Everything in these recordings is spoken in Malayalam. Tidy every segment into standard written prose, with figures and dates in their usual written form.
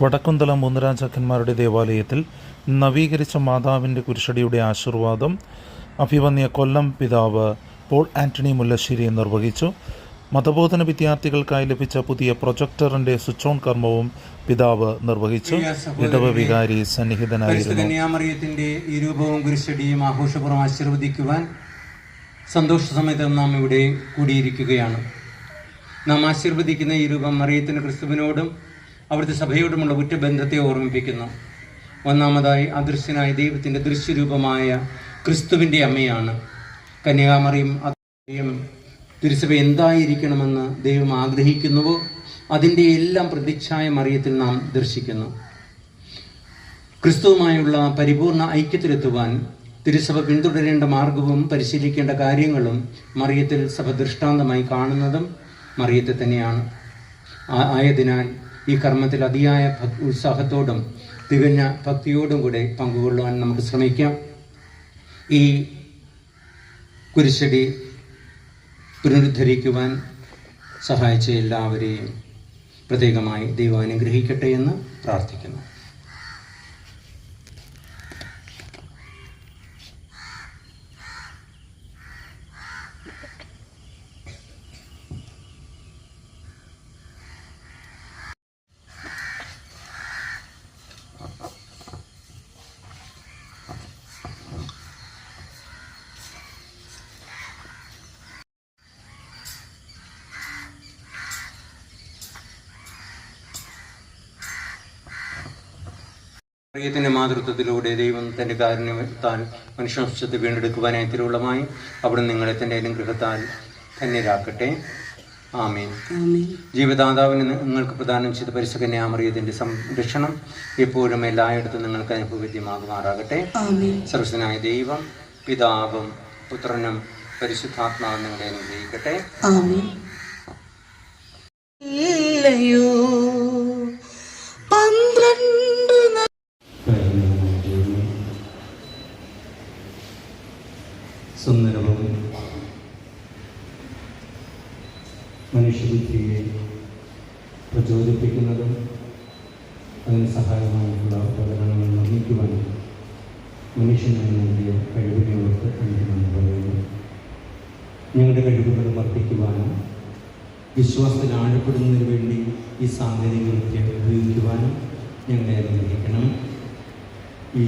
വടക്കുംതല മൂന്നുരാജാക്കന്മാരുടെ ദേവാലയത്തിൽ നവീകരിച്ച മാതാവിൻ്റെ കുരിശടിയുടെ ആശീർവാദം അഭിവന്യ കൊല്ലം പിതാവ് പോൾ ആൻ്റണി മുല്ലശ്ശേരി നിർവഹിച്ചു. മതബോധന വിദ്യാർത്ഥികൾക്കായി ലഭിച്ച പുതിയ പ്രൊജക്ടറിൻ്റെ സ്വിച്ച് ഓൺ കർമ്മവും പിതാവ് നിർവഹിച്ചു. ഇടവ വികാരി സന്നിഹിതനായിരുന്നു. കന്യാമറിയത്തിൻ്റെ ഈ രൂപവും കുരിശടിയും ആഘോഷപൂർവ്വം ആശീർവദിക്കുവാൻ സന്തോഷസമേതം നാം ഇവിടെ കൂടിയിരിക്കുകയാണ്. നാം ആശീർവദിക്കുന്ന ഈ രൂപം മറിയത്തിന് ക്രിസ്തുവിനോടും അവിടുത്തെ സഭയോടുമുള്ള ഉറ്റബന്ധത്തെ ഓർമ്മിപ്പിക്കുന്നു. ഒന്നാമതായി അദൃശ്യനായ ദൈവത്തിൻ്റെ ദൃശ്യരൂപമായ ക്രിസ്തുവിൻ്റെ അമ്മയാണ് കന്യാമറിയം. തിരുസഭ എന്തായിരിക്കണമെന്ന് ദൈവം ആഗ്രഹിക്കുന്നുവോ അതിൻ്റെ എല്ലാം പ്രതിച്ഛായ മറിയത്തിൽ നാം ദർശിക്കുന്നു. ക്രിസ്തുവുമായുള്ള പരിപൂർണ ഐക്യത്തിലെത്തുവാൻ തിരുസഭ പിന്തുടരേണ്ട മാർഗവും പരിശീലിക്കേണ്ട കാര്യങ്ങളും മറിയത്തിൽ സഭ ദൃഷ്ടാന്തമായി കാണുന്നതും മറിയത്തെ തന്നെയാണ്. ആയതിനാൽ ഈ കർമ്മത്തിൽ അതിയായ ഉത്സാഹത്തോടും തികഞ്ഞ ഭക്തിയോടും കൂടെ പങ്കുകൊള്ളുവാൻ നമുക്ക് ശ്രമിക്കാം. ഈ കുരിശടി പുനരുദ്ധരിക്കുവാൻ സഹായിച്ച എല്ലാവരെയും പ്രത്യേകമായി ദൈവം അനുഗ്രഹിക്കട്ടെ എന്ന് പ്രാർത്ഥിക്കുന്നു. മറിയത്തിൻ്റെ മാതൃത്വത്തിലൂടെ ദൈവം തൻ്റെ കാരുണ്യത്താൽ മനുഷ്യവംശത്തെ വീണ്ടെടുക്കുവാനായി തിരുവുള്ളമായി അവിടെ നിങ്ങളെ തൻ്റെ അനുഗ്രഹത്താൽ ധന്യരാക്കട്ടെ. ആമേൻ. ജീവദാതാവിന് നിങ്ങൾക്ക് പ്രദാനം ചെയ്ത പരിശുദ്ധ കന്യാമറിയത്തിൻ്റെ സംരക്ഷണം എപ്പോഴും എല്ലായിടത്തും നിങ്ങൾക്ക് അനുഭവവേദ്യമാകുമാറാകട്ടെ. സർവ്വശക്തനായ ദൈവം പിതാവും പുത്രനും പരിശുദ്ധാത്മാവും നിങ്ങളെ അനുഗ്രഹിക്കട്ടെ. സുന്ദരവും മനുഷ്യബുദ്ധിയെ പ്രചോദിപ്പിക്കുന്നതും അതിന് സഹായമായിട്ടുള്ള ഉപകരണങ്ങൾ നിർമ്മിക്കുവാനും മനുഷ്യനായി നൽകിയ കഴിവിനെ ഓർത്ത് അനുഭവം പറയുന്നു. ഞങ്ങളുടെ കഴിവുകൾ വർദ്ധിക്കുവാനും വിശ്വാസത്തിൽ ആഴപ്പെടുന്നതിന് വേണ്ടി ഈ സാങ്കേതിക വിദ്യ ഉപയോഗിക്കുവാനും ഞങ്ങളെ അനുഗ്രഹിക്കണം. ഈ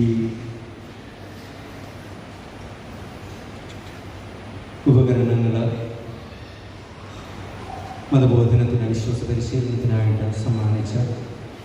ഉപകരണങ്ങൾ മതബോധനത്തിന് വിശ്വാസ പരിശീലനത്തിനായിട്ട് സമ്മാനിച്ച